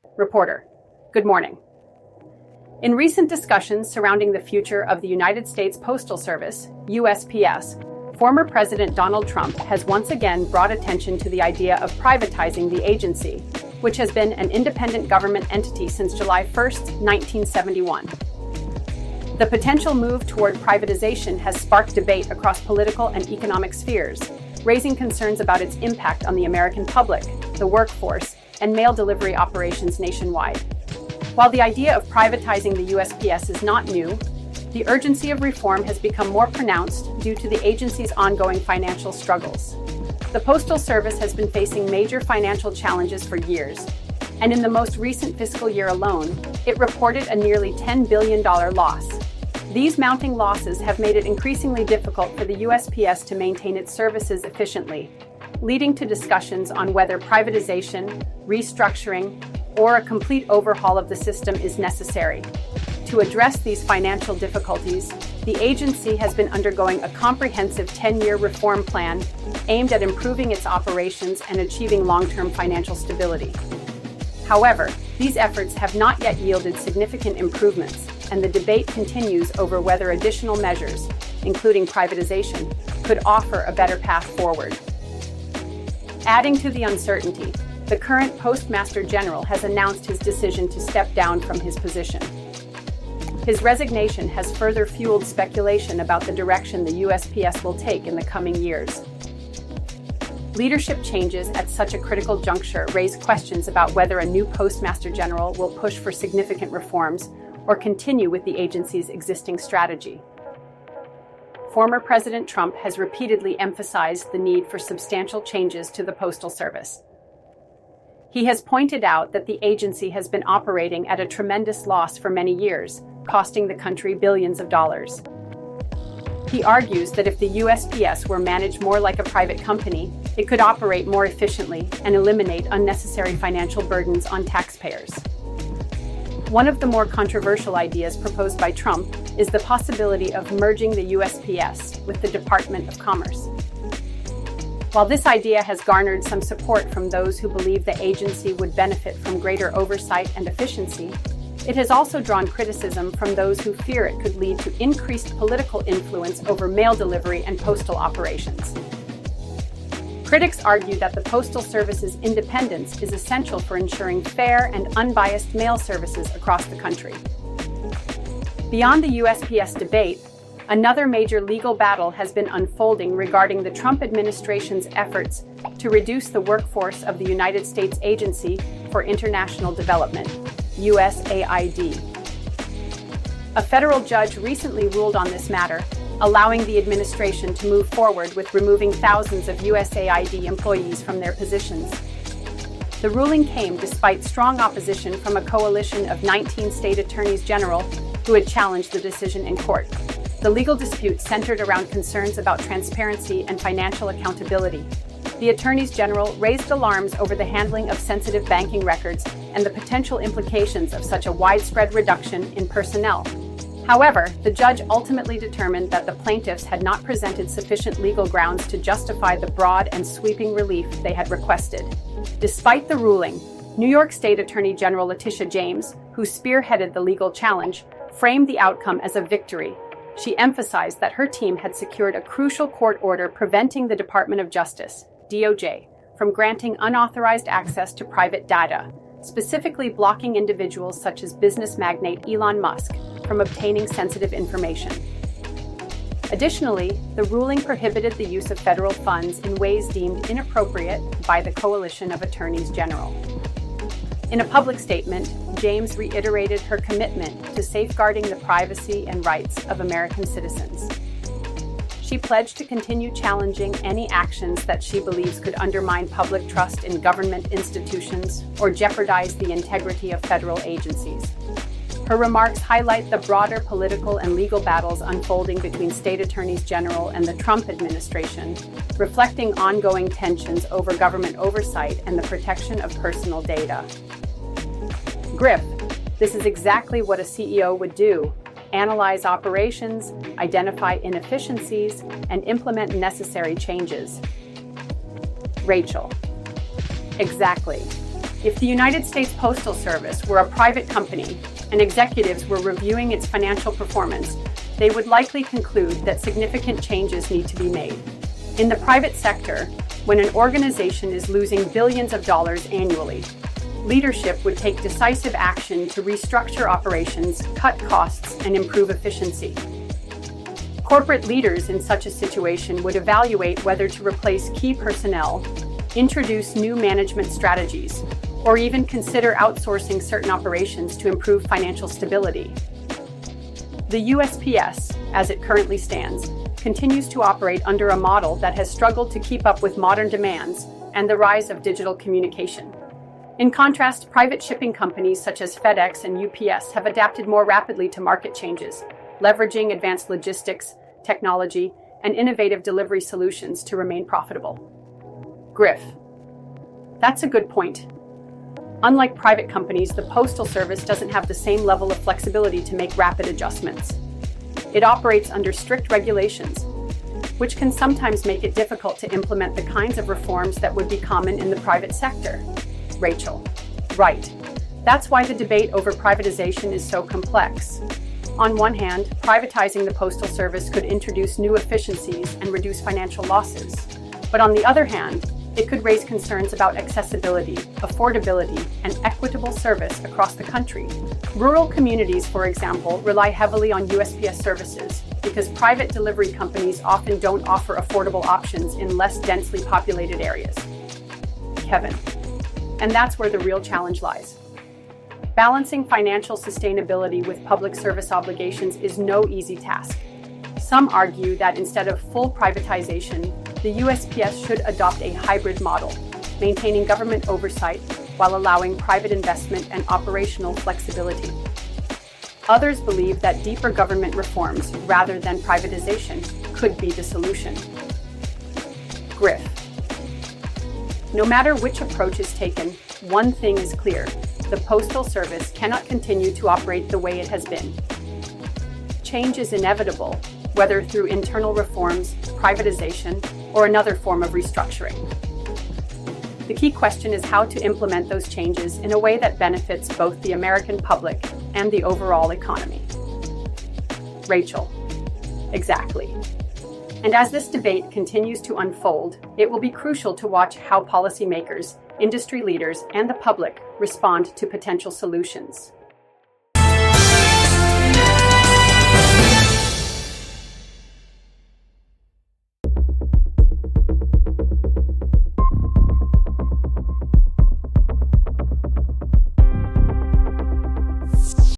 Reporter, good morning. In recent discussions surrounding the future of the United States Postal Service, USPS, former President Donald Trump has once again brought attention to the idea of privatizing the agency, which has been an independent government entity since July 1, 1971. The potential move toward privatization has sparked debate across political and economic spheres, raising concerns about its impact on the American public, the workforce, and mail delivery operations nationwide. While the idea of privatizing the USPS is not new, the urgency of reform has become more pronounced due to the agency's ongoing financial struggles. The Postal Service has been facing major financial challenges for years, and in the most recent fiscal year alone, it reported a nearly $10 billion loss. These mounting losses have made it increasingly difficult for the USPS to maintain its services efficiently, leading to discussions on whether privatization, restructuring, or a complete overhaul of the system is necessary. To address these financial difficulties, the agency has been undergoing a comprehensive 10-year reform plan aimed at improving its operations and achieving long-term financial stability. However, these efforts have not yet yielded significant improvements, and the debate continues over whether additional measures, including privatization, could offer a better path forward. Adding to the uncertainty, the current Postmaster General has announced his decision to step down from his position. His resignation has further fueled speculation about the direction the USPS will take in the coming years. Leadership changes at such a critical juncture raise questions about whether a new Postmaster General will push for significant reforms or continue with the agency's existing strategy. Former President Trump has repeatedly emphasized the need for substantial changes to the Postal Service. He has pointed out that the agency has been operating at a tremendous loss for many years, costing the country billions of dollars. He argues that if the USPS were managed more like a private company, it could operate more efficiently and eliminate unnecessary financial burdens on taxpayers. One of the more controversial ideas proposed by Trump is the possibility of merging the USPS with the Department of Commerce. While this idea has garnered some support from those who believe the agency would benefit from greater oversight and efficiency, it has also drawn criticism from those who fear it could lead to increased political influence over mail delivery and postal operations. Critics argue that the Postal Service's independence is essential for ensuring fair and unbiased mail services across the country. Beyond the USPS debate, another major legal battle has been unfolding regarding the Trump administration's efforts to reduce the workforce of the United States Agency for International Development, USAID. A federal judge recently ruled on this matter, allowing the administration to move forward with removing thousands of USAID employees from their positions. The ruling came despite strong opposition from a coalition of 19 state attorneys general who had challenged the decision in court. The legal dispute centered around concerns about transparency and financial accountability. The attorneys general raised alarms over the handling of sensitive banking records and the potential implications of such a widespread reduction in personnel. However, the judge ultimately determined that the plaintiffs had not presented sufficient legal grounds to justify the broad and sweeping relief they had requested. Despite the ruling, New York State Attorney General Letitia James, who spearheaded the legal challenge, framed the outcome as a victory. She emphasized that her team had secured a crucial court order preventing the Department of Justice, DOJ, from granting unauthorized access to private data, specifically blocking individuals such as business magnate Elon Musk from obtaining sensitive information. Additionally, the ruling prohibited the use of federal funds in ways deemed inappropriate by the coalition of attorneys general. In a public statement, James reiterated her commitment to safeguarding the privacy and rights of American citizens. She pledged to continue challenging any actions that she believes could undermine public trust in government institutions or jeopardize the integrity of federal agencies. Her remarks highlight the broader political and legal battles unfolding between state attorneys general and the Trump administration, reflecting ongoing tensions over government oversight and the protection of personal data. Griff, this is exactly what a CEO would do: analyze operations, identify inefficiencies, and implement necessary changes. Rachel, exactly. If the United States Postal Service were a private company and executives were reviewing its financial performance, they would likely conclude that significant changes need to be made. In the private sector, when an organization is losing billions of dollars annually, leadership would take decisive action to restructure operations, cut costs, and improve efficiency. Corporate leaders in such a situation would evaluate whether to replace key personnel, introduce new management strategies, or even consider outsourcing certain operations to improve financial stability. The USPS, as it currently stands, continues to operate under a model that has struggled to keep up with modern demands and the rise of digital communication. In contrast, private shipping companies such as FedEx and UPS have adapted more rapidly to market changes, leveraging advanced logistics, technology, and innovative delivery solutions to remain profitable. Griff. That's a good point. Unlike private companies, the Postal Service doesn't have the same level of flexibility to make rapid adjustments. It operates under strict regulations, which can sometimes make it difficult to implement the kinds of reforms that would be common in the private sector. Rachel. Right. That's why the debate over privatization is so complex. On one hand, privatizing the Postal Service could introduce new efficiencies and reduce financial losses. But on the other hand, it could raise concerns about accessibility, affordability, and equitable service across the country. Rural communities, for example, rely heavily on USPS services because private delivery companies often don't offer affordable options in less densely populated areas. Kevin. And that's where the real challenge lies. Balancing financial sustainability with public service obligations is no easy task. Some argue that instead of full privatization, the USPS should adopt a hybrid model, maintaining government oversight while allowing private investment and operational flexibility. Others believe that deeper government reforms, rather than privatization, could be the solution. Griff. No matter which approach is taken, one thing is clear: the Postal Service cannot continue to operate the way it has been. Change is inevitable, whether through internal reforms, privatization, or another form of restructuring. The key question is how to implement those changes in a way that benefits both the American public and the overall economy. Rachel. Exactly. And as this debate continues to unfold, it will be crucial to watch how policymakers, industry leaders, and the public respond to potential solutions.